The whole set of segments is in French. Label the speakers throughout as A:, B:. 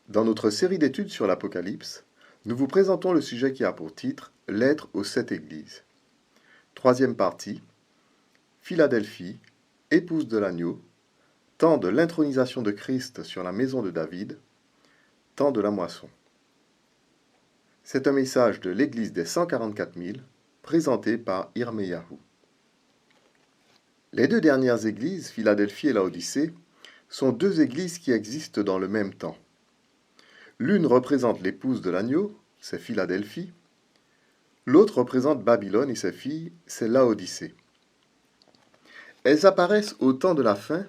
A: Dans notre série d'études sur l'Apocalypse, nous vous présentons le sujet qui a pour titre Lettre aux 7 églises. Troisième partie, Philadelphie, épouse de l'agneau, temps de l'intronisation de Christ sur la maison de David, temps de la moisson. C'est un message de l'église des 144 000, présenté par Irmeyahu. Les deux dernières églises, Philadelphie et Laodicée, sont deux églises qui existent dans le même temps. L'une représente l'épouse de l'agneau, c'est Philadelphie. L'autre représente Babylone et ses filles, c'est Laodicée. Elles apparaissent au temps de la fin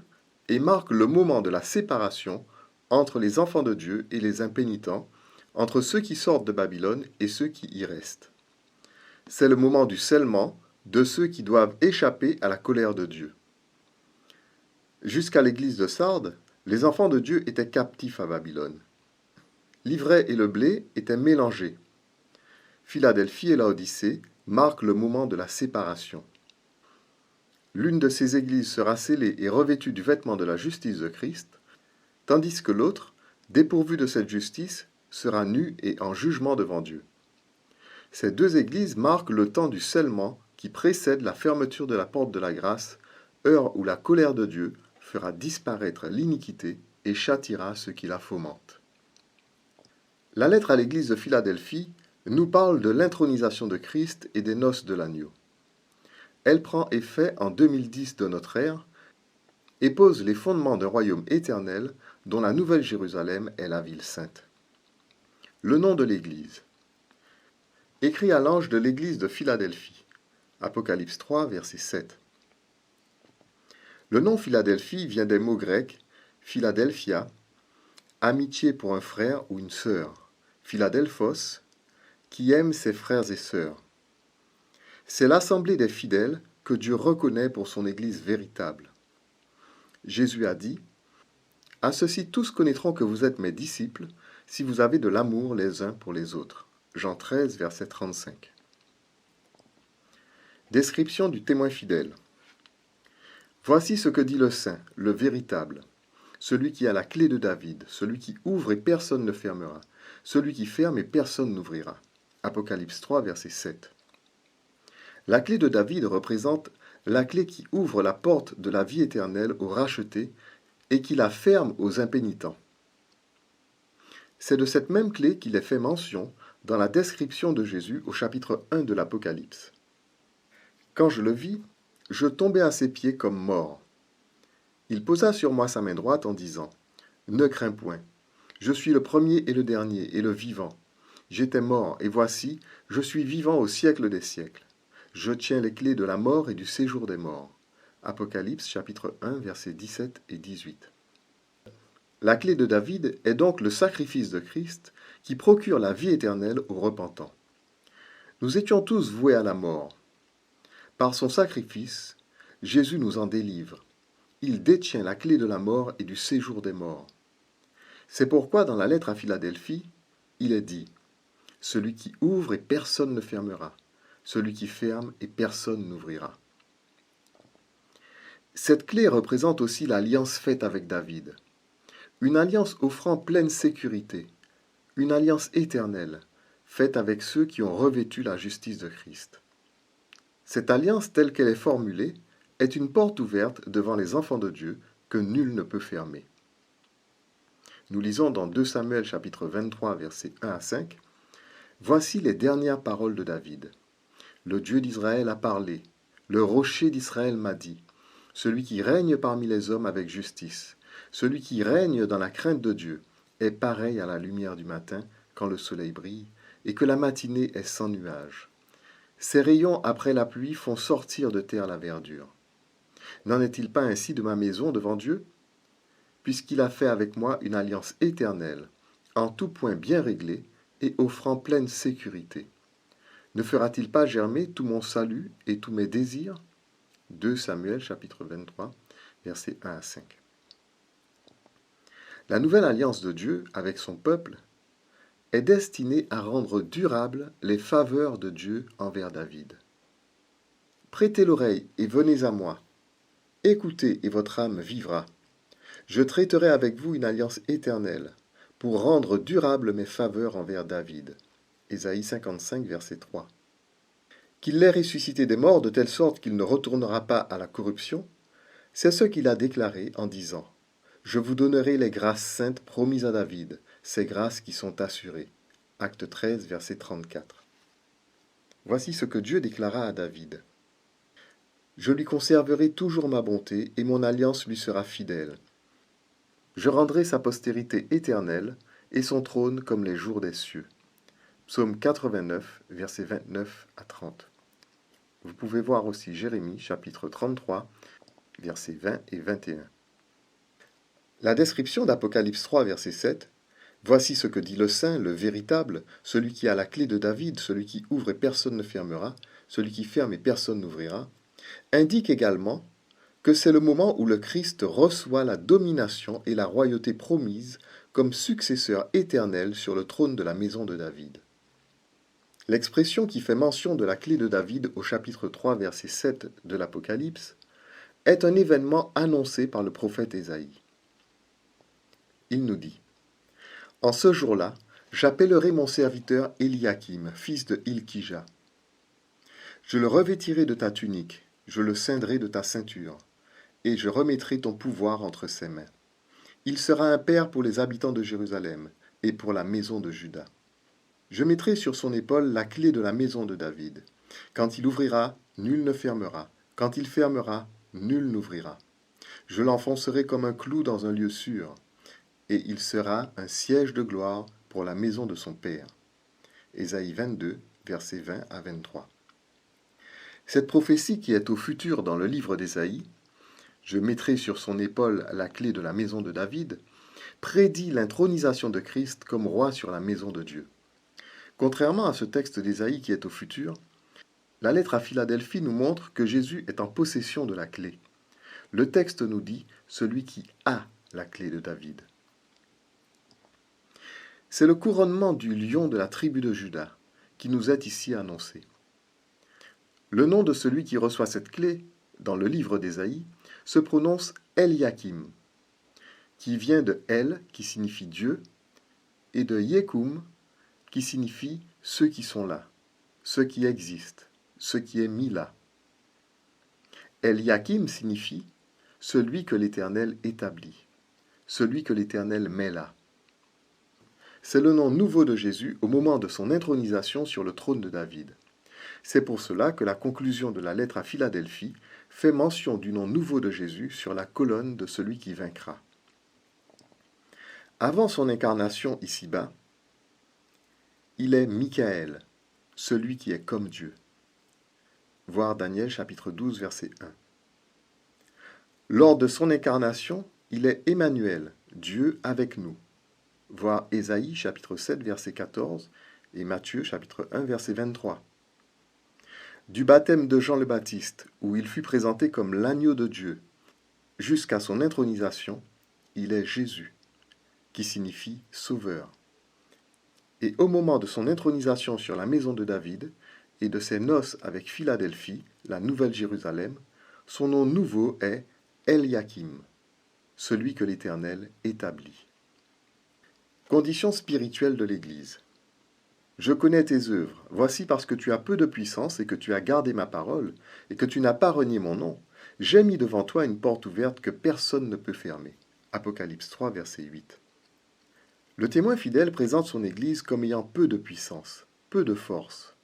A: et marquent le moment de la séparation entre les enfants de Dieu et les impénitents, entre ceux qui sortent de Babylone et ceux qui y restent. C'est le moment du scellement de ceux qui doivent échapper à la colère de Dieu. Jusqu'à l'église de Sardes, les enfants de Dieu étaient captifs à Babylone. L'ivraie et le blé étaient mélangés. Philadelphie et Laodicée marquent le moment de la séparation. L'une de ces églises sera scellée et revêtue du vêtement de la justice de Christ, tandis que l'autre, dépourvue de cette justice, sera nue et en jugement devant Dieu. Ces deux églises marquent le temps du scellement qui précède la fermeture de la porte de la grâce, heure où la colère de Dieu fera disparaître l'iniquité et châtiera ceux qui la fomentent. La lettre à l'église de Philadelphie nous parle de l'intronisation de Christ et des noces de l'agneau. Elle prend effet en 2010 de notre ère et pose les fondements d'un royaume éternel dont la Nouvelle Jérusalem est la ville sainte. Le nom de l'Église. Écrit à l'ange de l'Église de Philadelphie. Apocalypse 3, verset 7. Le nom Philadelphie vient des mots grecs Philadelphia, amitié pour un frère ou une sœur, Philadelphos, qui aime ses frères et sœurs. C'est l'assemblée des fidèles que Dieu reconnaît pour son Église véritable. Jésus a dit « À ceci tous connaîtront que vous êtes mes disciples, si vous avez de l'amour les uns pour les autres. » Jean 13, verset 35. Description du témoin fidèle. Voici ce que dit le saint, le véritable, celui qui a la clé de David, celui qui ouvre et personne ne fermera, celui qui ferme et personne n'ouvrira. Apocalypse 3, verset 7. La clé de David représente la clé qui ouvre la porte de la vie éternelle aux rachetés et qui la ferme aux impénitents. C'est de cette même clé qu'il est fait mention dans la description de Jésus au chapitre 1 de l'Apocalypse. Quand je le vis, je tombai à ses pieds comme mort. Il posa sur moi sa main droite en disant « Ne crains point, je suis le premier et le dernier et le vivant. J'étais mort, et voici, je suis vivant au siècle des siècles. Je tiens les clés de la mort et du séjour des morts. » Apocalypse chapitre 1, versets 17 et 18. La clé de David est donc le sacrifice de Christ qui procure la vie éternelle aux repentants. Nous étions tous voués à la mort. Par son sacrifice, Jésus nous en délivre. Il détient la clé de la mort et du séjour des morts. C'est pourquoi dans la lettre à Philadelphie, il est dit « Celui qui ouvre et personne ne fermera, celui qui ferme et personne n'ouvrira. » Cette clé représente aussi l'alliance faite avec David. Une alliance offrant pleine sécurité, une alliance éternelle, faite avec ceux qui ont revêtu la justice de Christ. Cette alliance telle qu'elle est formulée est une porte ouverte devant les enfants de Dieu que nul ne peut fermer. Nous lisons dans 2 Samuel chapitre 23 versets 1 à 5. Voici les dernières paroles de David. Le Dieu d'Israël a parlé, le rocher d'Israël m'a dit, celui qui règne parmi les hommes avec justice, celui qui règne dans la crainte de Dieu, est pareil à la lumière du matin quand le soleil brille et que la matinée est sans nuage. Ses rayons après la pluie font sortir de terre la verdure. N'en est-il pas ainsi de ma maison devant Dieu? Puisqu'il a fait avec moi une alliance éternelle, en tout point bien réglée et offrant pleine sécurité. Ne fera-t-il pas germer tout mon salut et tous mes désirs? 2 Samuel chapitre 23, versets 1 à 5. La nouvelle alliance de Dieu avec son peuple est destinée à rendre durables les faveurs de Dieu envers David. Prêtez l'oreille et venez à moi. Écoutez et votre âme vivra. Je traiterai avec vous une alliance éternelle, pour rendre durables mes faveurs envers David. Ésaïe 55, verset 3. Qu'il l'ait ressuscité des morts de telle sorte qu'il ne retournera pas à la corruption, c'est ce qu'il a déclaré en disant « Je vous donnerai les grâces saintes promises à David, ces grâces qui sont assurées. » Acte 13, verset 34. Voici ce que Dieu déclara à David. « Je lui conserverai toujours ma bonté et mon alliance lui sera fidèle. Je rendrai sa postérité éternelle et son trône comme les jours des cieux. » Psaume 89, versets 29 à 30. Vous pouvez voir aussi Jérémie, chapitre 33, versets 20 et 21. La description d'Apocalypse 3, verset 7, « Voici ce que dit le Saint, le véritable, celui qui a la clé de David, celui qui ouvre et personne ne fermera, celui qui ferme et personne n'ouvrira », indique également que c'est le moment où le Christ reçoit la domination et la royauté promise comme successeur éternel sur le trône de la maison de David. L'expression qui fait mention de la clé de David au chapitre 3, verset 7 de l'Apocalypse est un événement annoncé par le prophète Ésaïe. Il nous dit « En ce jour-là, j'appellerai mon serviteur Éliakim, fils de Hilkija. Je le revêtirai de ta tunique, je le ceindrai de ta ceinture, et je remettrai ton pouvoir entre ses mains. Il sera un père pour les habitants de Jérusalem et pour la maison de Juda. Je mettrai sur son épaule la clé de la maison de David. Quand il ouvrira, nul ne fermera. Quand il fermera, nul n'ouvrira. Je l'enfoncerai comme un clou dans un lieu sûr, et il sera un siège de gloire pour la maison de son père. » Ésaïe 22, versets 20 à 23. Cette prophétie qui est au futur dans le livre d'Ésaïe, « Je mettrai sur son épaule la clé de la maison de David », prédit l'intronisation de Christ comme roi sur la maison de Dieu. Contrairement à ce texte d'Ésaïe qui est au futur, la lettre à Philadelphie nous montre que Jésus est en possession de la clé. Le texte nous dit « celui qui a la clé de David ». C'est le couronnement du lion de la tribu de Juda qui nous est ici annoncé. Le nom de celui qui reçoit cette clé, dans le livre d'Ésaïe, se prononce Eliakim, qui vient de El, qui signifie Dieu, et de Yekum, qui signifie ceux qui sont là, ceux qui existent, ce qui est mis là. Eliakim signifie celui que l'Éternel établit, celui que l'Éternel met là. C'est le nom nouveau de Jésus au moment de son intronisation sur le trône de David. C'est pour cela que la conclusion de la lettre à Philadelphie fait mention du nom nouveau de Jésus sur la colonne de celui qui vaincra. Avant son incarnation ici-bas, il est Michaël, celui qui est comme Dieu. Voir Daniel chapitre 12, verset 1. Lors de son incarnation, il est Emmanuel, Dieu avec nous. Voir Ésaïe chapitre 7, verset 14 et Matthieu chapitre 1, verset 23. Du baptême de Jean le Baptiste, où il fut présenté comme l'agneau de Dieu, jusqu'à son intronisation, il est Jésus, qui signifie sauveur. Et au moment de son intronisation sur la maison de David et de ses noces avec Philadelphie, la Nouvelle Jérusalem, son nom nouveau est Eliakim, celui que l'Éternel établit. Condition spirituelle de l'Église. Je connais tes œuvres. Voici parce que tu as peu de puissance et que tu as gardé ma parole et que tu n'as pas renié mon nom, j'ai mis devant toi une porte ouverte que personne ne peut fermer. Apocalypse 3, verset 8. Le témoin fidèle présente son Église comme ayant peu de puissance, peu de force.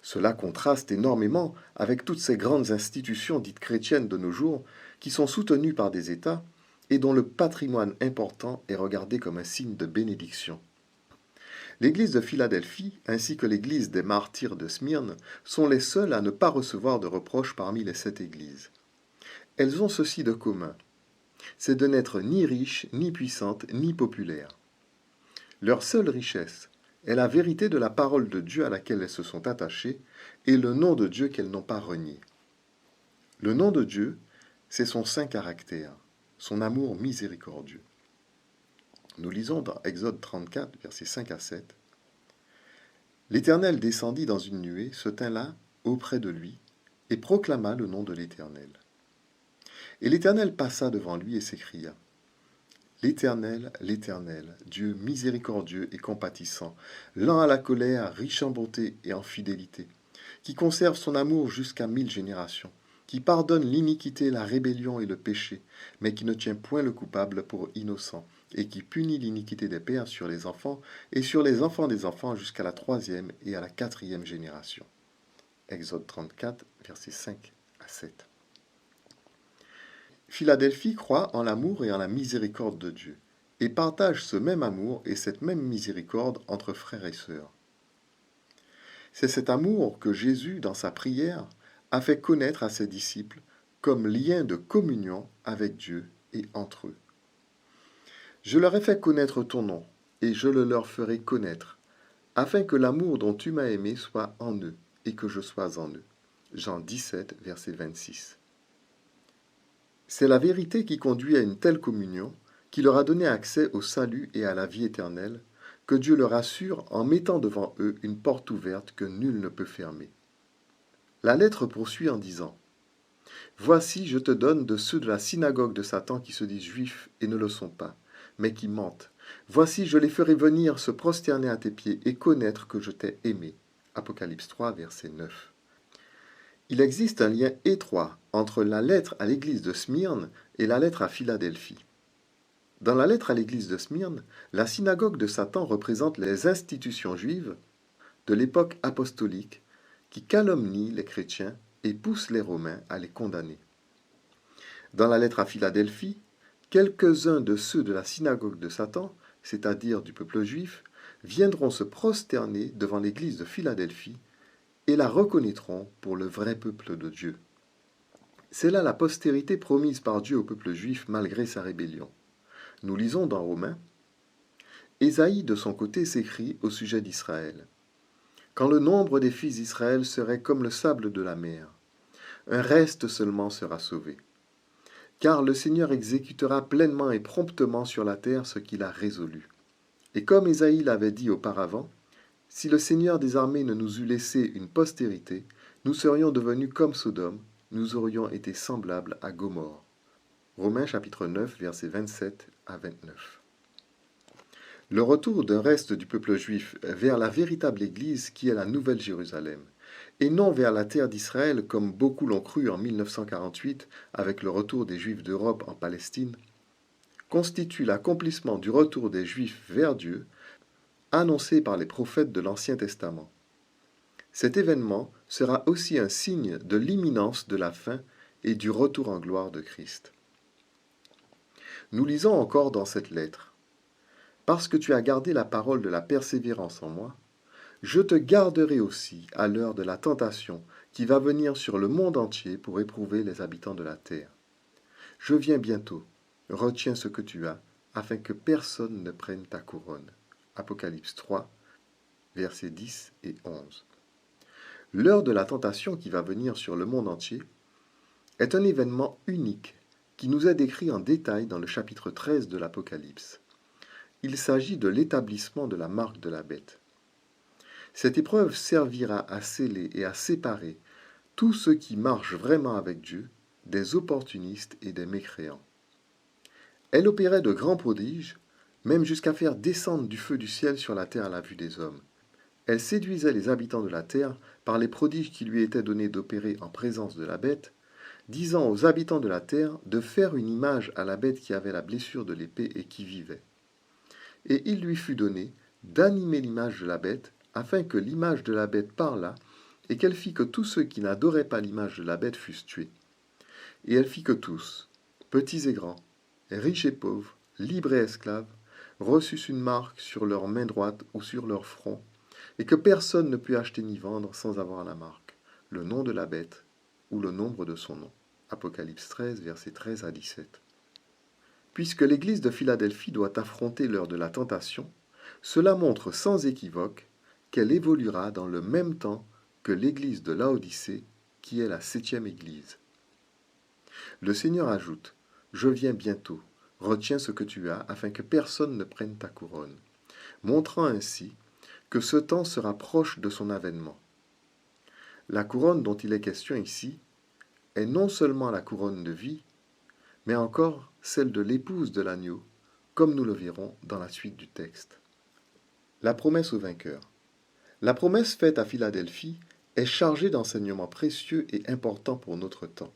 A: Cela contraste énormément avec toutes ces grandes institutions dites chrétiennes de nos jours qui sont soutenues par des États et dont le patrimoine important est regardé comme un signe de bénédiction. L'Église de Philadelphie ainsi que l'Église des martyrs de Smyrne sont les seules à ne pas recevoir de reproches parmi les 7 églises. Elles ont ceci de commun, c'est de n'être ni riches, ni puissantes, ni populaires. Leur seule richesse est la vérité de la parole de Dieu à laquelle elles se sont attachées et le nom de Dieu qu'elles n'ont pas renié. Le nom de Dieu, c'est son saint caractère, son amour miséricordieux. Nous lisons dans Exode 34, versets 5 à 7. « L'Éternel descendit dans une nuée, se tint là, auprès de lui, et proclama le nom de l'Éternel. Et l'Éternel passa devant lui et s'écria, L'Éternel, Dieu miséricordieux et compatissant, lent à la colère, riche en bonté et en fidélité, qui conserve son amour jusqu'à 1000 générations, qui pardonne l'iniquité, la rébellion et le péché, mais qui ne tient point le coupable pour innocent, et qui punit l'iniquité des pères sur les enfants et sur les enfants des enfants jusqu'à la 3e et à la 4e génération. Exode 34, versets 5 à 7. Philadelphie croit en l'amour et en la miséricorde de Dieu, et partage ce même amour et cette même miséricorde entre frères et sœurs. C'est cet amour que Jésus, dans sa prière, a fait connaître à ses disciples comme lien de communion avec Dieu et entre eux. Je leur ai fait connaître ton nom, et je le leur ferai connaître, afin que l'amour dont tu m'as aimé soit en eux, et que je sois en eux. Jean 17, verset 26. C'est la vérité qui conduit à une telle communion, qui leur a donné accès au salut et à la vie éternelle, que Dieu leur assure en mettant devant eux une porte ouverte que nul ne peut fermer. La lettre poursuit en disant « Voici, je te donne de ceux de la synagogue de Satan qui se disent juifs et ne le sont pas, mais qui mentent. Voici, je les ferai venir se prosterner à tes pieds et connaître que je t'ai aimé. » Apocalypse 3, verset 9. Il existe un lien étroit entre la lettre à l'église de Smyrne et la lettre à Philadelphie. Dans la lettre à l'église de Smyrne, la synagogue de Satan représente les institutions juives de l'époque apostolique qui calomnient les chrétiens et poussent les Romains à les condamner. Dans la lettre à Philadelphie, quelques-uns de ceux de la synagogue de Satan, c'est-à-dire du peuple juif, viendront se prosterner devant l'église de Philadelphie et la reconnaîtront pour le vrai peuple de Dieu. C'est là la postérité promise par Dieu au peuple juif malgré sa rébellion. Nous lisons dans Romains, Ésaïe de son côté s'écrie au sujet d'Israël. Quand le nombre des fils d'Israël serait comme le sable de la mer, un reste seulement sera sauvé. Car le Seigneur exécutera pleinement et promptement sur la terre ce qu'il a résolu. Et comme Ésaïe l'avait dit auparavant, si le Seigneur des armées ne nous eût laissé une postérité, nous serions devenus comme Sodome, nous aurions été semblables à Gomorrhe. Romains chapitre 9, versets 27 à 29. Le retour d'un reste du peuple juif vers la véritable Église qui est la Nouvelle Jérusalem, et non vers la terre d'Israël comme beaucoup l'ont cru en 1948 avec le retour des Juifs d'Europe en Palestine, constitue l'accomplissement du retour des Juifs vers Dieu annoncé par les prophètes de l'Ancien Testament. Cet événement sera aussi un signe de l'imminence de la fin et du retour en gloire de Christ. Nous lisons encore dans cette lettre « Parce que tu as gardé la parole de la persévérance en moi, je te garderai aussi à l'heure de la tentation qui va venir sur le monde entier pour éprouver les habitants de la terre. Je viens bientôt, retiens ce que tu as, afin que personne ne prenne ta couronne. » Apocalypse 3, versets 10 et 11. L'heure de la tentation qui va venir sur le monde entier est un événement unique qui nous est décrit en détail dans le chapitre 13 de l'Apocalypse. Il s'agit de l'établissement de la marque de la bête. Cette épreuve servira à sceller et à séparer tous ceux qui marchent vraiment avec Dieu des opportunistes et des mécréants. Elle opérait de grands prodiges, même jusqu'à faire descendre du feu du ciel sur la terre à la vue des hommes. Elle séduisait les habitants de la terre par les prodiges qui lui étaient donnés d'opérer en présence de la bête, disant aux habitants de la terre de faire une image à la bête qui avait la blessure de l'épée et qui vivait. Et il lui fut donné d'animer l'image de la bête, afin que l'image de la bête parlât, et qu'elle fit que tous ceux qui n'adoraient pas l'image de la bête fussent tués. Et elle fit que tous, petits et grands, riches et pauvres, libres et esclaves, reçussent une marque sur leur main droite ou sur leur front, et que personne ne put acheter ni vendre sans avoir la marque, le nom de la bête ou le nombre de son nom. Apocalypse 13, versets 13 à 17. Puisque l'Église de Philadelphie doit affronter l'heure de la tentation, cela montre sans équivoque qu'elle évoluera dans le même temps que l'Église de Laodicée, qui est la 7e Église. Le Seigneur ajoute « Je viens bientôt, retiens ce que tu as, afin que personne ne prenne ta couronne », montrant ainsi que ce temps sera proche de son avènement. La couronne dont il est question ici est non seulement la couronne de vie, mais encore celle de l'épouse de l'agneau, comme nous le verrons dans la suite du texte. La promesse au vainqueur. La promesse faite à Philadelphie est chargée d'enseignements précieux et importants pour notre temps.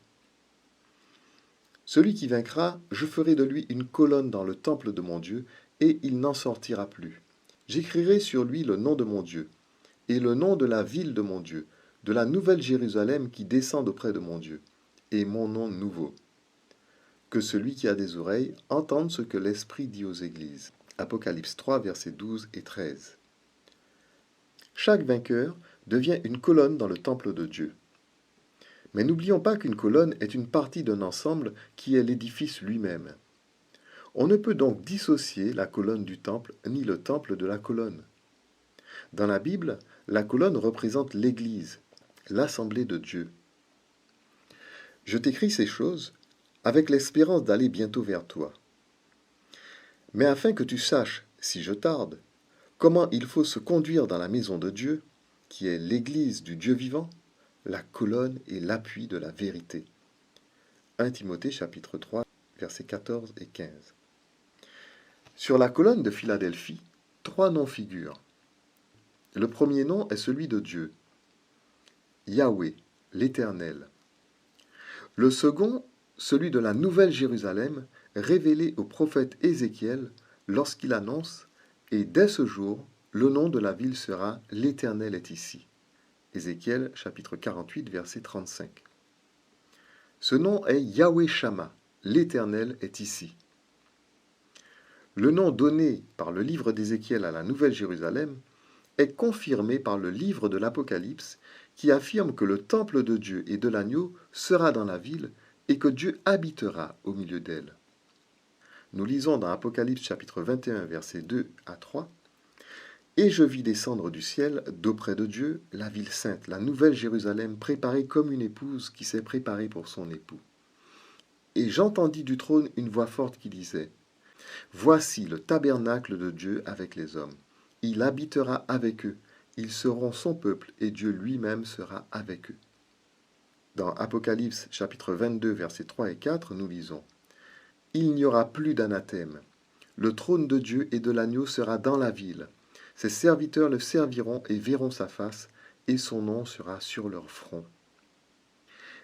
A: Celui qui vaincra, je ferai de lui une colonne dans le temple de mon Dieu, et il n'en sortira plus. J'écrirai sur lui le nom de mon Dieu, et le nom de la ville de mon Dieu, de la nouvelle Jérusalem qui descend auprès de mon Dieu, et mon nom nouveau. Que celui qui a des oreilles entende ce que l'Esprit dit aux églises. Apocalypse 3, versets 12 et 13. Chaque vainqueur devient une colonne dans le temple de Dieu. Mais n'oublions pas qu'une colonne est une partie d'un ensemble qui est l'édifice lui-même. On ne peut donc dissocier la colonne du temple ni le temple de la colonne. Dans la Bible, la colonne représente l'Église, l'assemblée de Dieu. Je t'écris ces choses avec l'espérance d'aller bientôt vers toi. Mais afin que tu saches, si je tarde, comment il faut se conduire dans la maison de Dieu, qui est l'Église du Dieu vivant, la colonne et l'appui de la vérité. 1 Timothée chapitre 3, versets 14 et 15. Sur la colonne de Philadelphie, 3 noms figurent. Le premier nom est celui de Dieu, Yahweh, l'Éternel. Le second, celui de la Nouvelle Jérusalem, révélé au prophète Ézéchiel lorsqu'il annonce « Et dès ce jour, le nom de la ville sera « L'Éternel est ici ». Ézéchiel chapitre 48, verset 35. Ce nom est Yahweh Shama, l'Éternel est ici. Le nom donné par le livre d'Ézéchiel à la Nouvelle Jérusalem est confirmé par le livre de l'Apocalypse qui affirme que le temple de Dieu et de l'agneau sera dans la ville et que Dieu habitera au milieu d'elle. Nous lisons dans Apocalypse chapitre 21, versets 2 à 3. Et je vis descendre du ciel, d'auprès de Dieu, la ville sainte, la nouvelle Jérusalem, préparée comme une épouse qui s'est préparée pour son époux. Et j'entendis du trône une voix forte qui disait, « Voici le tabernacle de Dieu avec les hommes. Il habitera avec eux, ils seront son peuple, et Dieu lui-même sera avec eux. » Dans Apocalypse chapitre 22, versets 3 et 4, nous lisons, « Il n'y aura plus d'anathème. Le trône de Dieu et de l'agneau sera dans la ville. Ses serviteurs le serviront et verront sa face, et son nom sera sur leur front. »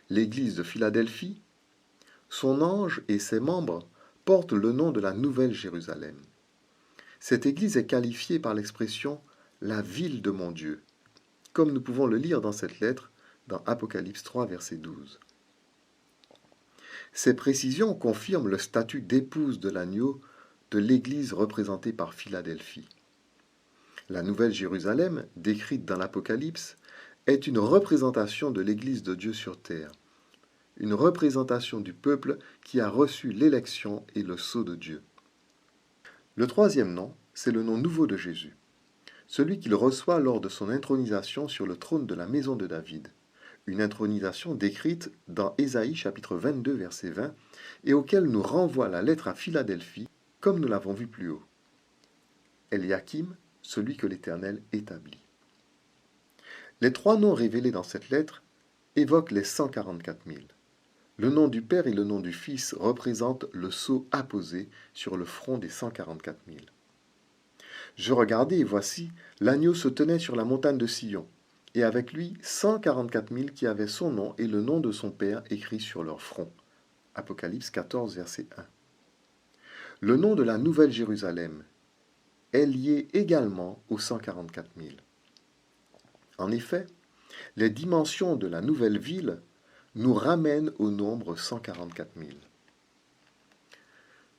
A: L'église de Philadelphie, son ange et ses membres portent le nom de la Nouvelle Jérusalem. Cette église est qualifiée par l'expression « la ville de mon Dieu », comme nous pouvons le lire dans cette lettre dans Apocalypse 3, verset 12. Ces précisions confirment le statut d'épouse de l'agneau de l'église représentée par Philadelphie. La Nouvelle Jérusalem, décrite dans l'Apocalypse, est une représentation de l'Église de Dieu sur terre, une représentation du peuple qui a reçu l'élection et le sceau de Dieu. Le troisième nom, c'est le nom nouveau de Jésus, celui qu'il reçoit lors de son intronisation sur le trône de la maison de David, une intronisation décrite dans Ésaïe chapitre 22, verset 20, et auquel nous renvoie la lettre à Philadelphie, comme nous l'avons vu plus haut. Eliakim, celui que l'Éternel établit. Les 3 noms révélés dans cette lettre évoquent les 144 000. Le nom du Père et le nom du Fils représentent le sceau apposé sur le front des 144 000. Je regardai et voici, l'agneau se tenait sur la montagne de Sion, et avec lui 144 000 qui avaient son nom et le nom de son Père écrit sur leur front. Apocalypse 14, verset 1. Le nom de la Nouvelle Jérusalem est lié également aux 144 000. En effet, les dimensions de la nouvelle ville nous ramènent au nombre 144 000.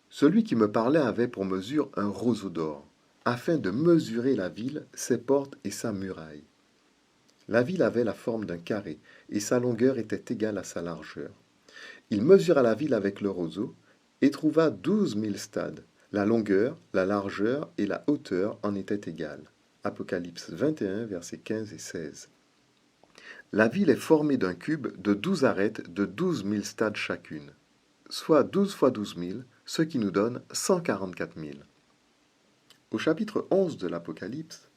A: Celui qui me parlait avait pour mesure un roseau d'or, afin de mesurer la ville, ses portes et sa muraille. La ville avait la forme d'un carré, et sa longueur était égale à sa largeur. Il mesura la ville avec le roseau, et trouva 12 000 stades. La longueur, la largeur et la hauteur en étaient égales. Apocalypse 21, versets 15 et 16. La ville est formée d'un cube de 12 arêtes de 12 000 stades chacune, soit 12 fois 12 000, ce qui nous donne 144 000. Au chapitre 11 de l'Apocalypse,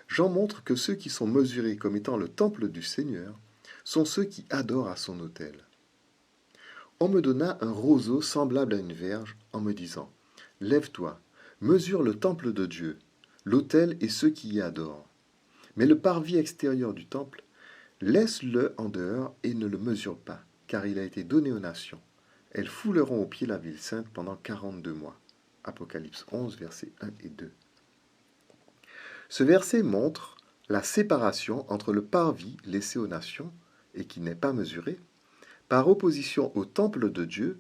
A: Jean montre que ceux qui sont mesurés comme étant le temple du Seigneur sont ceux qui adorent à son autel. On me donna un roseau semblable à une verge en me disant « Lève-toi, mesure le temple de Dieu, l'autel et ceux qui y adorent. Mais le parvis extérieur du temple, laisse-le en dehors et ne le mesure pas, car il a été donné aux nations. Elles fouleront au pied la ville sainte pendant 42 mois. Apocalypse 11, versets 1 et 2. Ce verset montre la séparation entre le parvis laissé aux nations et qui n'est pas mesuré, par opposition au temple de Dieu,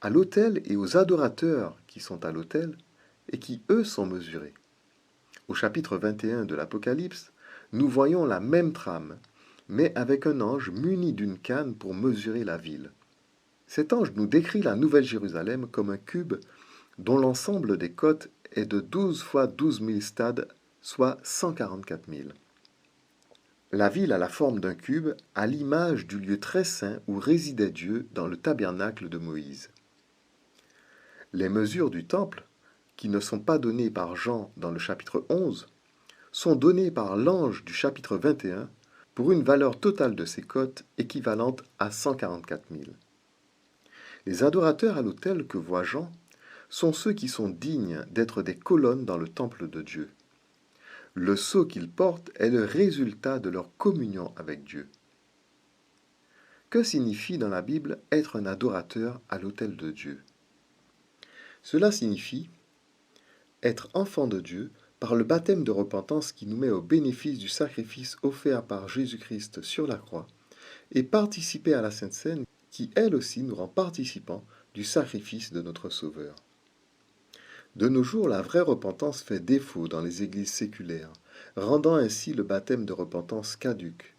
A: à l'autel et aux adorateurs qui sont à l'autel et qui, eux, sont mesurés. Au chapitre 21 de l'Apocalypse, nous voyons la même trame, mais avec un ange muni d'une canne pour mesurer la ville. Cet ange nous décrit la Nouvelle Jérusalem comme un cube dont l'ensemble des côtes est de 12 fois 12 000 stades, soit 144 000. La ville a la forme d'un cube, à l'image du lieu très saint où résidait Dieu dans le tabernacle de Moïse. Les mesures du temple, qui ne sont pas données par Jean dans le chapitre 11, sont données par l'ange du chapitre 21 pour une valeur totale de ces côtes équivalente à 144 000. Les adorateurs à l'autel que voit Jean sont ceux qui sont dignes d'être des colonnes dans le temple de Dieu. Le sceau qu'ils portent est le résultat de leur communion avec Dieu. Que signifie dans la Bible être un adorateur à l'autel de Dieu? Cela signifie être enfant de Dieu par le baptême de repentance qui nous met au bénéfice du sacrifice offert par Jésus-Christ sur la croix et participer à la Sainte Seine qui, elle aussi, nous rend participants du sacrifice de notre Sauveur. De nos jours, la vraie repentance fait défaut dans les églises séculaires, rendant ainsi le baptême de repentance caduc.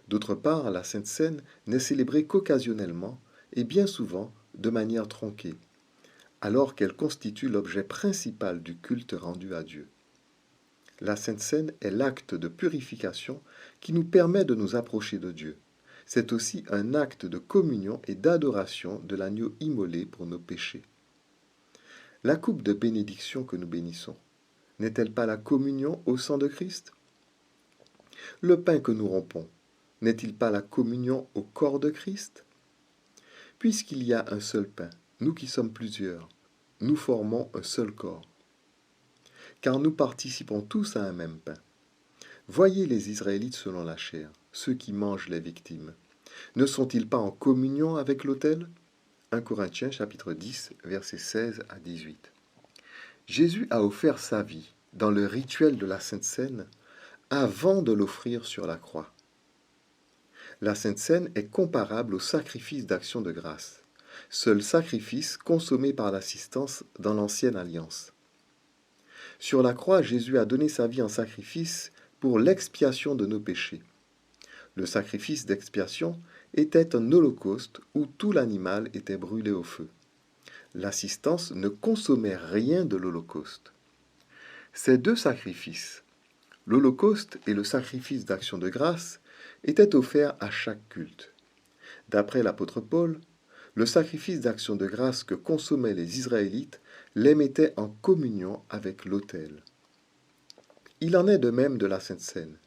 A: D'autre part, la Sainte Seine n'est célébrée qu'occasionnellement et bien souvent de manière tronquée, alors qu'elle constitue l'objet principal du culte rendu à Dieu. La Sainte Seine est l'acte de purification qui nous permet de nous approcher de Dieu. C'est aussi un acte de communion et d'adoration de l'agneau immolé pour nos péchés. La coupe de bénédiction que nous bénissons, n'est-elle pas la communion au sang de Christ? Le pain que nous rompons, n'est-il pas la communion au corps de Christ? Puisqu'il y a un seul pain, nous qui sommes plusieurs, nous formons un seul corps. Car nous participons tous à un même pain. Voyez les Israélites selon la chair, ceux qui mangent les victimes. Ne sont-ils pas en communion avec l'autel? 1 Corinthiens chapitre 10, versets 16 à 18. Jésus a offert sa vie dans le rituel de la Sainte Seine avant de l'offrir sur la croix. La Sainte Seine est comparable au sacrifice d'action de grâce, seul sacrifice consommé par l'assistance dans l'Ancienne Alliance. Sur la croix, Jésus a donné sa vie en sacrifice pour l'expiation de nos péchés. Le sacrifice d'expiation était un holocauste où tout l'animal était brûlé au feu. L'assistance ne consommait rien de l'holocauste. Ces deux sacrifices, l'holocauste et le sacrifice d'action de grâce, étaient offerts à chaque culte. D'après l'apôtre Paul, le sacrifice d'action de grâce que consommaient les Israélites les mettait en communion avec l'autel. Il en est de même de la Sainte Seine.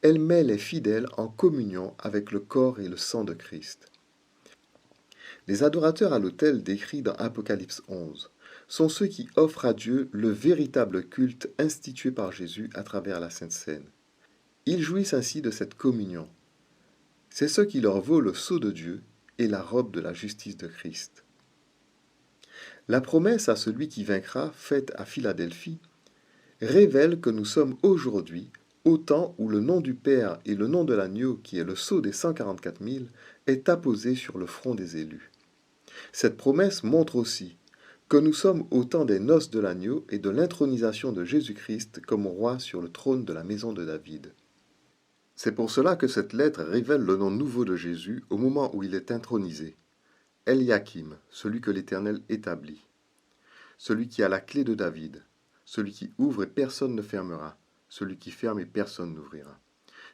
A: Elle met les fidèles en communion avec le corps et le sang de Christ. Les adorateurs à l'autel décrits dans Apocalypse 11 sont ceux qui offrent à Dieu le véritable culte institué par Jésus à travers la Sainte Seine. Ils jouissent ainsi de cette communion. C'est ce qui leur vaut le sceau de Dieu et la robe de la justice de Christ. La promesse à celui qui vaincra, faite à Philadelphie, révèle que nous sommes aujourd'hui au temps où le nom du Père et le nom de l'agneau, qui est le sceau des 144 000, est apposé sur le front des élus. Cette promesse montre aussi que nous sommes au temps des noces de l'agneau et de l'intronisation de Jésus-Christ comme roi sur le trône de la maison de David. C'est pour cela que cette lettre révèle le nom nouveau de Jésus au moment où il est intronisé. Eliakim, celui que l'Éternel établit, celui qui a la clé de David, celui qui ouvre et personne ne fermera, celui qui ferme et personne n'ouvrira.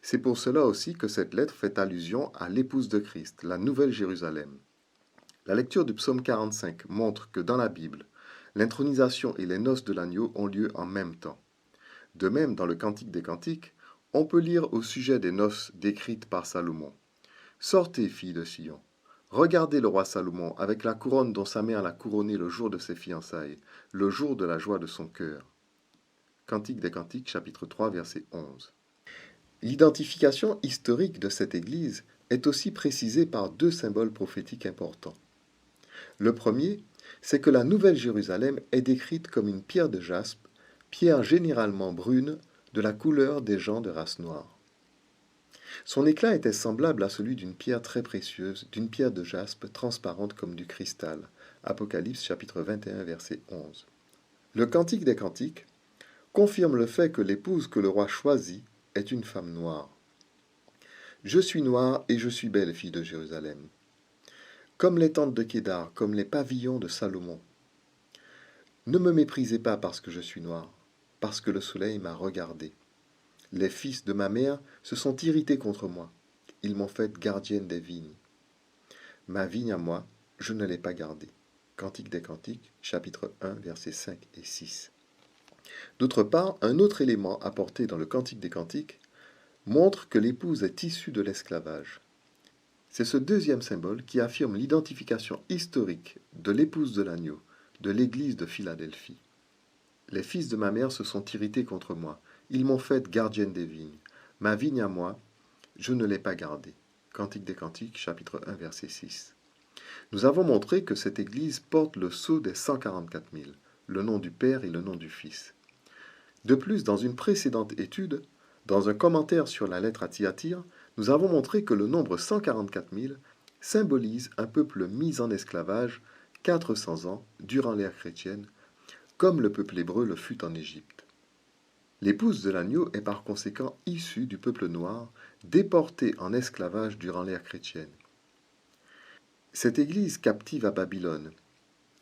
A: C'est pour cela aussi que cette lettre fait allusion à l'épouse de Christ, la Nouvelle Jérusalem. La lecture du psaume 45 montre que dans la Bible, l'intronisation et les noces de l'agneau ont lieu en même temps. De même, dans le Cantique des Cantiques, on peut lire au sujet des noces décrites par Salomon. Sortez, filles de Sion, Regardez le roi Salomon avec la couronne dont sa mère l'a couronné le jour de ses fiançailles, le jour de la joie de son cœur. Cantique des Cantiques, chapitre 3, verset 11. L'identification historique de cette église est aussi précisée par deux symboles prophétiques importants. Le premier, c'est que la Nouvelle Jérusalem est décrite comme une pierre de jaspe, pierre généralement brune, de la couleur des gens de race noire. Son éclat était semblable à celui d'une pierre très précieuse, d'une pierre de jaspe transparente comme du cristal. Apocalypse chapitre 21, verset 11. Le Cantique des Cantiques confirme le fait que l'épouse que le roi choisit est une femme noire. Je suis noire et je suis belle, fille de Jérusalem. Comme les tentes de Kédar, comme les pavillons de Salomon. Ne me méprisez pas parce que je suis noire, parce que le soleil m'a regardé. Les fils de ma mère se sont irrités contre moi. Ils m'ont faite gardienne des vignes. Ma vigne à moi, je ne l'ai pas gardée. Cantique des Cantiques, chapitre 1, versets 5 et 6. D'autre part, un autre élément apporté dans le Cantique des Cantiques montre que l'épouse est issue de l'esclavage. C'est ce deuxième symbole qui affirme l'identification historique de l'épouse de l'agneau, de l'église de Philadelphie. Les fils de ma mère se sont irrités contre moi. Ils m'ont faite gardienne des vignes. Ma vigne à moi, je ne l'ai pas gardée. Cantique des Cantiques, chapitre 1, verset 6. Nous avons montré que cette église porte le sceau des 144 000, le nom du Père et le nom du Fils. De plus, dans une précédente étude, dans un commentaire sur la lettre à Thyatire, nous avons montré que le nombre 144 000 symbolise un peuple mis en esclavage 400 ans durant l'ère chrétienne, comme le peuple hébreu le fut en Égypte. L'épouse de l'agneau est par conséquent issue du peuple noir, déporté en esclavage durant l'ère chrétienne. Cette église captive à Babylone,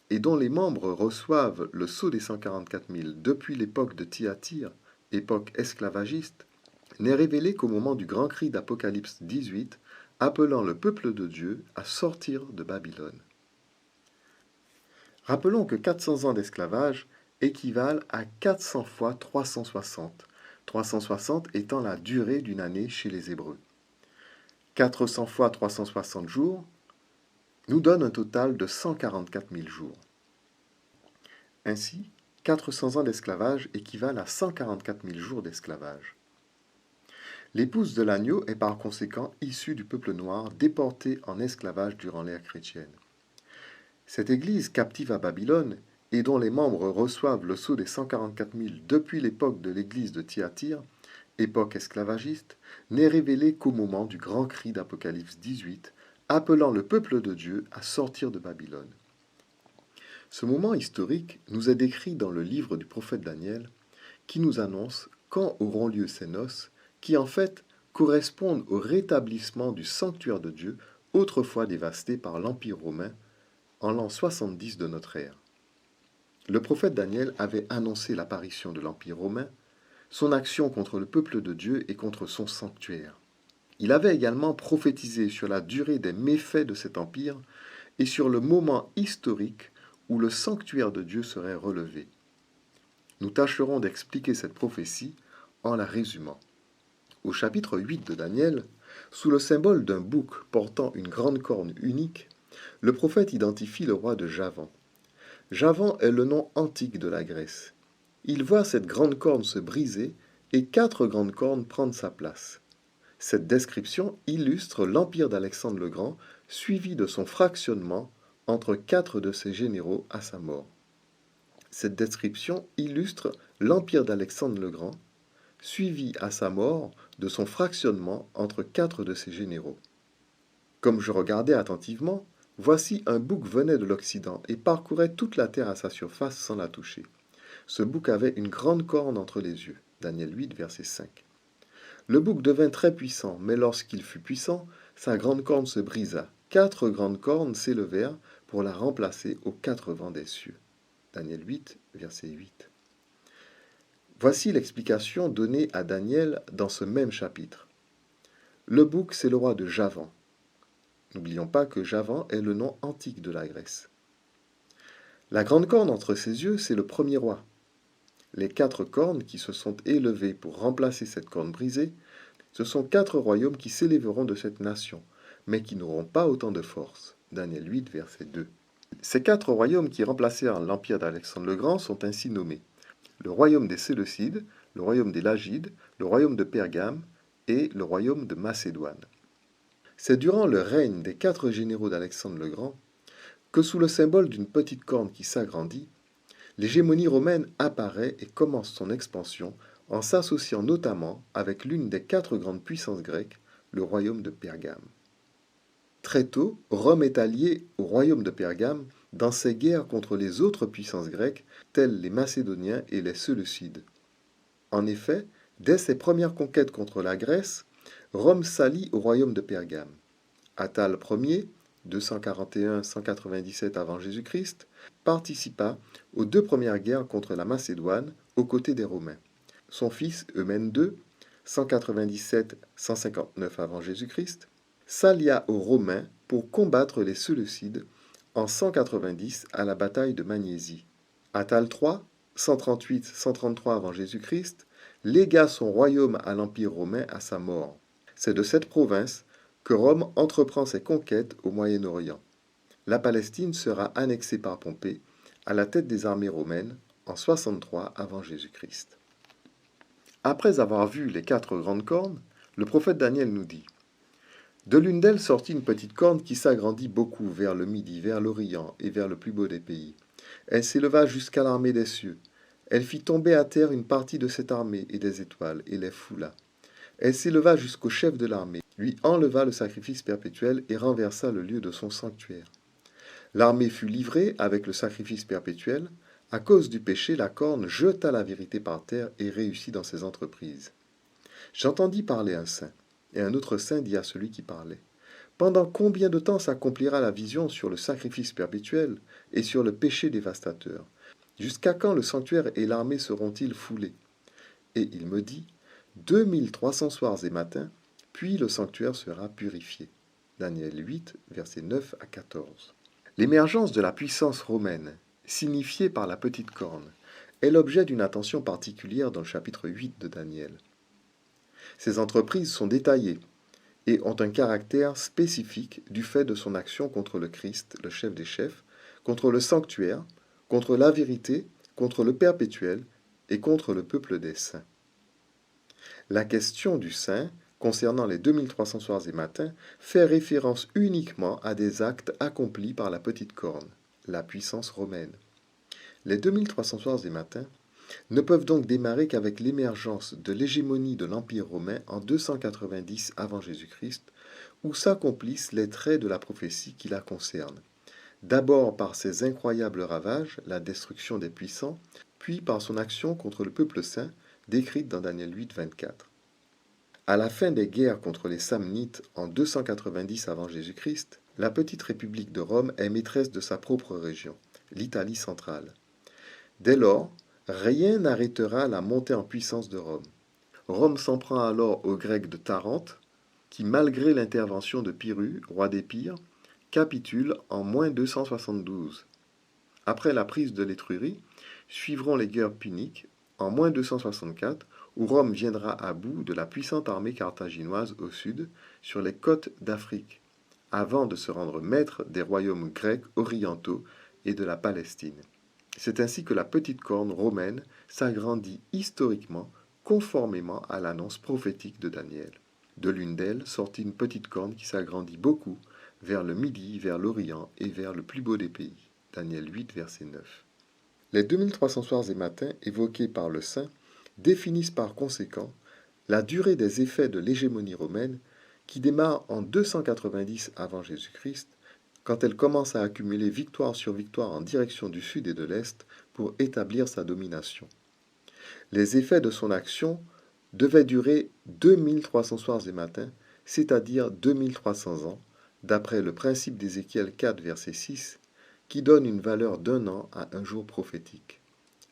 A: et dont les membres reçoivent le sceau des 144 000 depuis l'époque de Thyatire, époque esclavagiste, n'est révélée qu'au moment du grand cri d'Apocalypse 18, appelant le peuple de Dieu à sortir de Babylone. Rappelons que 400 ans d'esclavage équivalent à 400 fois 360, 360 étant la durée d'une année chez les Hébreux. 400 fois 360 jours nous donne un total de 144 000 jours. Ainsi, 400 ans d'esclavage équivalent à 144 000 jours d'esclavage. L'épouse de l'agneau est par conséquent issue du peuple noir déporté en esclavage durant l'ère chrétienne. Cette église captive à Babylone, et dont les membres reçoivent le sceau des 144 000 depuis l'époque de l'église de Thyatire, époque esclavagiste, n'est révélée qu'au moment du grand cri d'Apocalypse 18, appelant le peuple de Dieu à sortir de Babylone. Ce moment historique nous est décrit dans le livre du prophète Daniel, qui nous annonce quand auront lieu ces noces, qui en fait correspondent au rétablissement du sanctuaire de Dieu, autrefois dévasté par l'Empire romain, en l'an 70 de notre ère. Le prophète Daniel avait annoncé l'apparition de l'Empire romain, son action contre le peuple de Dieu et contre son sanctuaire. Il avait également prophétisé sur la durée des méfaits de cet empire et sur le moment historique où le sanctuaire de Dieu serait relevé. Nous tâcherons d'expliquer cette prophétie en la résumant. Au chapitre 8 de Daniel, sous le symbole d'un bouc portant une grande corne unique, le prophète identifie le roi de Javan. Javan est le nom antique de la Grèce. Il voit cette grande corne se briser et 4 grandes cornes prendre sa place. Cette description illustre l'empire d'Alexandre le Grand, suivi de son fractionnement entre 4 de ses généraux à sa mort. Cette description illustre l'empire d'Alexandre le Grand, suivi à sa mort de son fractionnement entre 4 de ses généraux. Comme je regardais attentivement, voici un bouc venait de l'Occident et parcourait toute la terre à sa surface sans la toucher. Ce bouc avait une grande corne entre les yeux. Daniel 8, verset 5. Le bouc devint très puissant, mais lorsqu'il fut puissant, sa grande corne se brisa. 4 grandes cornes s'élevèrent pour la remplacer aux 4 vents des cieux. Daniel 8, verset 8. Voici l'explication donnée à Daniel dans ce même chapitre. Le bouc, c'est le roi de Javan. N'oublions pas que Javan est le nom antique de la Grèce. La grande corne entre ses yeux, c'est le premier roi. Les 4 cornes qui se sont élevées pour remplacer cette corne brisée, ce sont 4 royaumes qui s'élèveront de cette nation, mais qui n'auront pas autant de force. Daniel 8, verset 2. Ces 4 royaumes qui remplacèrent l'empire d'Alexandre le Grand sont ainsi nommés: le royaume des Séleucides, le royaume des Lagides, le royaume de Pergame et le royaume de Macédoine. C'est durant le règne des 4 généraux d'Alexandre le Grand que, sous le symbole d'une petite corne qui s'agrandit, l'hégémonie romaine apparaît et commence son expansion en s'associant notamment avec l'une des 4 grandes puissances grecques, le royaume de Pergame. Très tôt, Rome est alliée au royaume de Pergame dans ses guerres contre les autres puissances grecques, telles les Macédoniens et les Séleucides. En effet, dès ses premières conquêtes contre la Grèce, Rome s'allie au royaume de Pergame. Attale Ier, 241-197 avant Jésus-Christ, participa aux 2 premières guerres contre la Macédoine aux côtés des Romains. Son fils Eumène II, 197-159 avant Jésus-Christ, s'allia aux Romains pour combattre les Séleucides en 190 à la bataille de Magnésie. Attale III, 138-133 avant Jésus-Christ, légua son royaume à l'Empire romain à sa mort. C'est de cette province que Rome entreprend ses conquêtes au Moyen-Orient. La Palestine sera annexée par Pompée à la tête des armées romaines en 63 avant Jésus-Christ. Après avoir vu les 4 grandes cornes, le prophète Daniel nous dit: de l'une d'elles sortit une petite corne qui s'agrandit beaucoup vers le midi, vers l'Orient et vers le plus beau des pays. Elle s'éleva jusqu'à l'armée des cieux. Elle fit tomber à terre une partie de cette armée et des étoiles, et les foula. Elle s'éleva jusqu'au chef de l'armée, lui enleva le sacrifice perpétuel et renversa le lieu de son sanctuaire. L'armée fut livrée avec le sacrifice perpétuel. À cause du péché, la corne jeta la vérité par terre et réussit dans ses entreprises. J'entendis parler un saint, et un autre saint dit à celui qui parlait: pendant combien de temps s'accomplira la vision sur le sacrifice perpétuel et sur le péché dévastateur? Jusqu'à quand le sanctuaire et l'armée seront-ils foulés? Et il me dit: 2300 soirs et matins, puis le sanctuaire sera purifié. Daniel 8, versets 9 à 14. L'émergence de la puissance romaine, signifiée par la petite corne, est l'objet d'une attention particulière dans le chapitre 8 de Daniel. Ces entreprises sont détaillées et ont un caractère spécifique du fait de son action contre le Christ, le chef des chefs, contre le sanctuaire, contre la vérité, contre le perpétuel et contre le peuple des saints. La question du saint, concernant les 2300 soirs et matins, fait référence uniquement à des actes accomplis par la petite corne, la puissance romaine. Les 2300 soirs et matins ne peuvent donc démarrer qu'avec l'émergence de l'hégémonie de l'Empire romain en 290 avant Jésus-Christ, où s'accomplissent les traits de la prophétie qui la concerne. D'abord par ses incroyables ravages, la destruction des puissants, puis par son action contre le peuple saint, décrite dans Daniel 8, 24. À la fin des guerres contre les Samnites en 290 avant Jésus-Christ, la petite république de Rome est maîtresse de sa propre région, l'Italie centrale. Dès lors, rien n'arrêtera la montée en puissance de Rome. Rome s'en prend alors aux Grecs de Tarente, qui, malgré l'intervention de Pyrrhus, roi d'Épire, capitule en moins 272. Après la prise de l'Étrurie, suivront les guerres puniques en moins 264, où Rome viendra à bout de la puissante armée carthaginoise au sud, sur les côtes d'Afrique, avant de se rendre maître des royaumes grecs orientaux et de la Palestine. C'est ainsi que la petite corne romaine s'agrandit historiquement, conformément à l'annonce prophétique de Daniel. De l'une d'elles sortit une petite corne qui s'agrandit beaucoup, vers le midi, vers l'Orient et vers le plus beau des pays. Daniel 8, verset 9. Les 2300 soirs et matins évoqués par le saint définissent par conséquent la durée des effets de l'hégémonie romaine qui démarre en 290 avant Jésus-Christ, quand elle commence à accumuler victoire sur victoire en direction du sud et de l'est pour établir sa domination. Les effets de son action devaient durer 2300 soirs et matins, c'est-à-dire 2300 ans, d'après le principe d'Ézéchiel 4, verset 6, qui donne une valeur d'un an à un jour prophétique.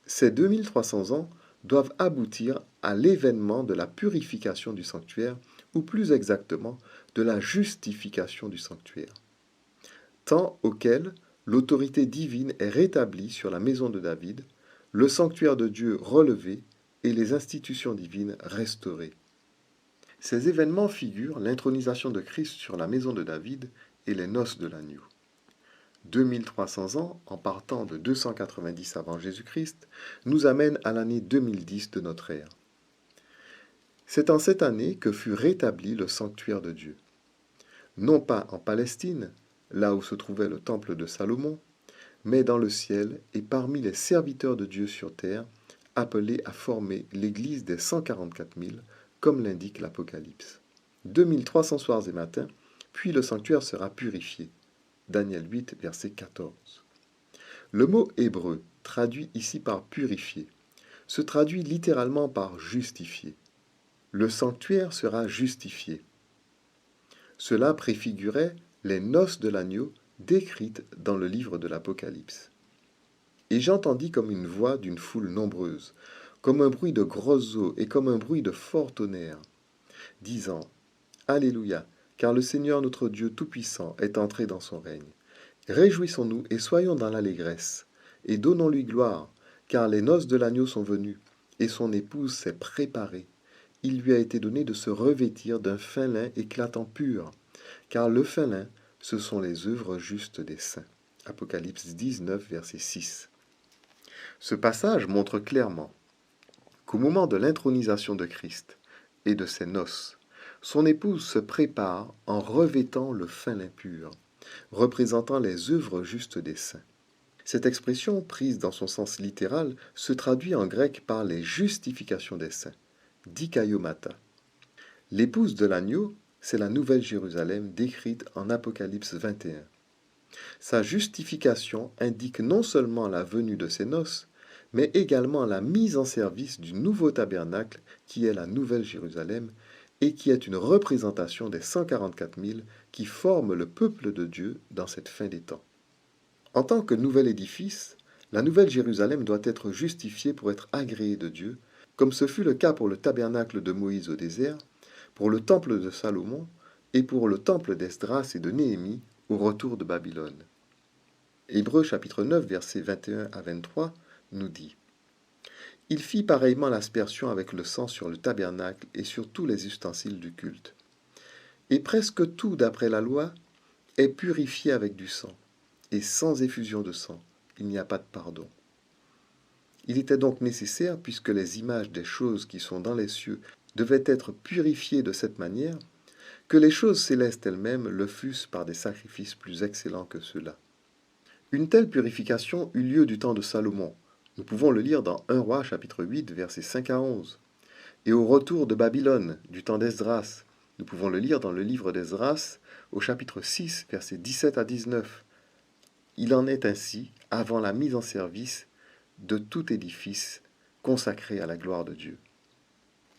A: Ces 2300 ans doivent aboutir à l'événement de la purification du sanctuaire, ou plus exactement, de la justification du sanctuaire, temps auquel l'autorité divine est rétablie sur la maison de David, le sanctuaire de Dieu relevé et les institutions divines restaurées. Ces événements figurent l'intronisation de Christ sur la maison de David et les noces de l'agneau. 2300 ans, en partant de 290 avant Jésus-Christ, nous amène à l'année 2010 de notre ère. C'est en cette année que fut rétabli le sanctuaire de Dieu. Non pas en Palestine, là où se trouvait le temple de Salomon, mais dans le ciel et parmi les serviteurs de Dieu sur terre, appelés à former l'Église des 144 000, comme l'indique l'Apocalypse. 2300 soirs et matins, puis le sanctuaire sera purifié. Daniel 8, verset 14. Le mot hébreu, traduit ici par purifier, se traduit littéralement par justifier. Le sanctuaire sera justifié. Cela préfigurait les noces de l'agneau décrites dans le livre de l'Apocalypse. Et j'entendis comme une voix d'une foule nombreuse, comme un bruit de grosses eaux et comme un bruit de fort tonnerre, disant « Alléluia, car le Seigneur notre Dieu Tout-Puissant est entré dans son règne. Réjouissons-nous et soyons dans l'allégresse, et donnons-lui gloire, car les noces de l'agneau sont venues, et son épouse s'est préparée. Il lui a été donné de se revêtir d'un fin lin éclatant pur, car le fin lin, ce sont les œuvres justes des saints. » Apocalypse 19, verset 6. Ce passage montre clairement qu'au moment de l'intronisation de Christ et de ses noces, son épouse se prépare en revêtant le fin lin pur, représentant les œuvres justes des saints. Cette expression, prise dans son sens littéral, se traduit en grec par les justifications des saints, dikaiomata. L'épouse de l'agneau, c'est la Nouvelle Jérusalem décrite en Apocalypse 21. Sa justification indique non seulement la venue de ses noces, mais également la mise en service du nouveau tabernacle qui est la Nouvelle Jérusalem et qui est une représentation des 144 000 qui forment le peuple de Dieu dans cette fin des temps. En tant que nouvel édifice, la Nouvelle Jérusalem doit être justifiée pour être agréée de Dieu, comme ce fut le cas pour le tabernacle de Moïse au désert, pour le temple de Salomon et pour le temple d'Esdras et de Néhémie au retour de Babylone. Hébreux chapitre 9, versets 21 à 23 nous dit « Il fit pareillement l'aspersion avec le sang sur le tabernacle et sur tous les ustensiles du culte. Et presque tout, d'après la loi, est purifié avec du sang, et sans effusion de sang, il n'y a pas de pardon. Il était donc nécessaire, puisque les images des choses qui sont dans les cieux devaient être purifiées de cette manière, que les choses célestes elles-mêmes le fussent par des sacrifices plus excellents que ceux-là. Une telle purification eut lieu du temps de Salomon. Nous pouvons le lire dans 1 Roi chapitre 8, versets 5 à 11. Et au retour de Babylone, du temps d'Esdras, nous pouvons le lire dans le livre d'Esdras, au chapitre 6, versets 17 à 19. Il en est ainsi avant la mise en service de tout édifice consacré à la gloire de Dieu.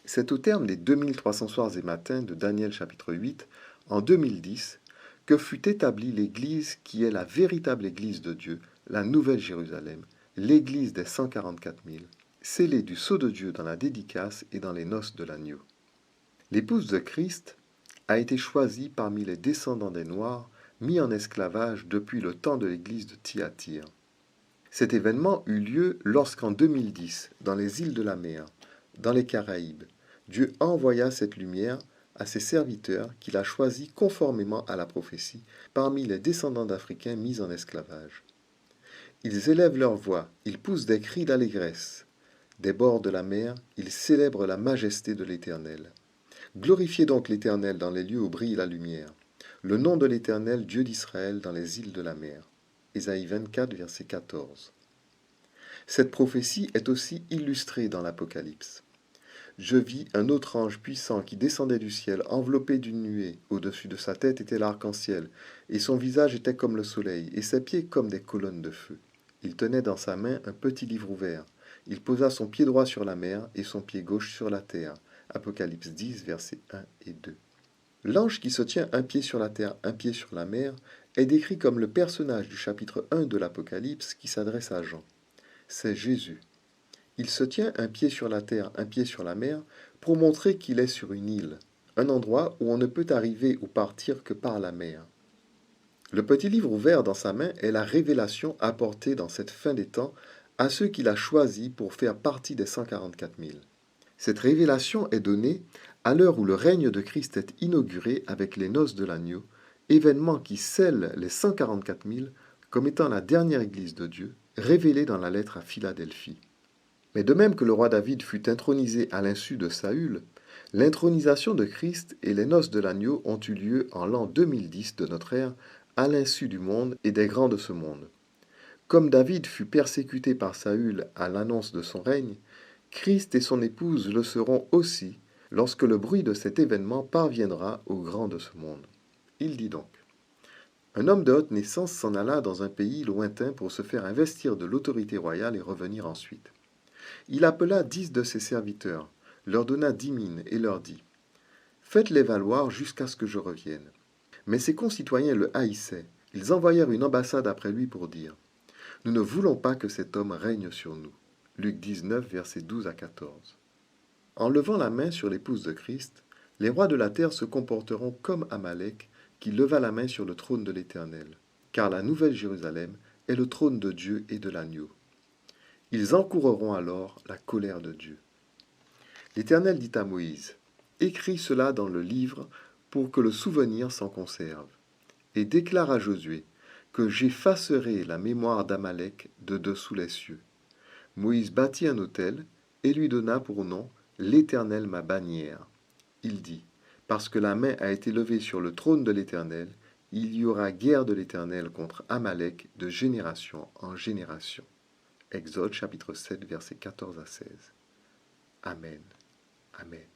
A: C'est au terme des 2300 soirs et matins de Daniel chapitre 8, en 2010, que fut établie l'Église qui est la véritable Église de Dieu, la Nouvelle Jérusalem, l'Église des 144 000, scellée du sceau de Dieu dans la dédicace et dans les noces de l'agneau. L'épouse de Christ a été choisie parmi les descendants des Noirs, mis en esclavage depuis le temps de l'Église de Thyatire. Cet événement eut lieu lorsqu'en 2010, dans les îles de la mer, dans les Caraïbes, Dieu envoya cette lumière à ses serviteurs qu'il a choisis conformément à la prophétie parmi les descendants d'Africains mis en esclavage. Ils élèvent leur voix, ils poussent des cris d'allégresse. Des bords de la mer, ils célèbrent la majesté de l'Éternel. Glorifiez donc l'Éternel dans les lieux où brille la lumière, le nom de l'Éternel, Dieu d'Israël, dans les îles de la mer. Ésaïe 24, verset 14. Cette prophétie est aussi illustrée dans l'Apocalypse. Je vis un autre ange puissant qui descendait du ciel, enveloppé d'une nuée. Au-dessus de sa tête était l'arc-en-ciel, et son visage était comme le soleil, et ses pieds comme des colonnes de feu. Il tenait dans sa main un petit livre ouvert. Il posa son pied droit sur la mer et son pied gauche sur la terre. Apocalypse 10, versets 1 et 2. L'ange qui se tient un pied sur la terre, un pied sur la mer, est décrit comme le personnage du chapitre 1 de l'Apocalypse qui s'adresse à Jean. C'est Jésus. Il se tient un pied sur la terre, un pied sur la mer, pour montrer qu'il est sur une île, un endroit où on ne peut arriver ou partir que par la mer. Le petit livre ouvert dans sa main est la révélation apportée dans cette fin des temps à ceux qu'il a choisis pour faire partie des 144 000. Cette révélation est donnée à l'heure où le règne de Christ est inauguré avec les noces de l'agneau, événement qui scelle les 144 000 comme étant la dernière Église de Dieu, révélée dans la lettre à Philadelphie. Mais de même que le roi David fut intronisé à l'insu de Saül, l'intronisation de Christ et les noces de l'agneau ont eu lieu en l'an 2010 de notre ère, à l'insu du monde et des grands de ce monde. Comme David fut persécuté par Saül à l'annonce de son règne, Christ et son épouse le seront aussi lorsque le bruit de cet événement parviendra aux grands de ce monde. Il dit donc: un homme de haute naissance s'en alla dans un pays lointain pour se faire investir de l'autorité royale et revenir ensuite. Il appela 10 de ses serviteurs, leur donna 10 mines et leur dit: faites-les valoir jusqu'à ce que je revienne. Mais ses concitoyens le haïssaient. Ils envoyèrent une ambassade après lui pour dire: nous ne voulons pas que cet homme règne sur nous. Luc 19, versets 12 à 14. En levant la main sur l'épouse de Christ, les rois de la terre se comporteront comme Amalek, qui leva la main sur le trône de l'Éternel, car la nouvelle Jérusalem est le trône de Dieu et de l'agneau. Ils encourront alors la colère de Dieu. L'Éternel dit à Moïse: écris cela dans le livre pour que le souvenir s'en conserve, et déclare à Josué que j'effacerai la mémoire d'Amalek de dessous les cieux. Moïse bâtit un autel et lui donna pour nom l'Éternel ma bannière. Il dit: parce que la main a été levée sur le trône de l'Éternel, il y aura guerre de l'Éternel contre Amalek de génération en génération. Exode chapitre 7, versets 14 à 16. Amen. Amen.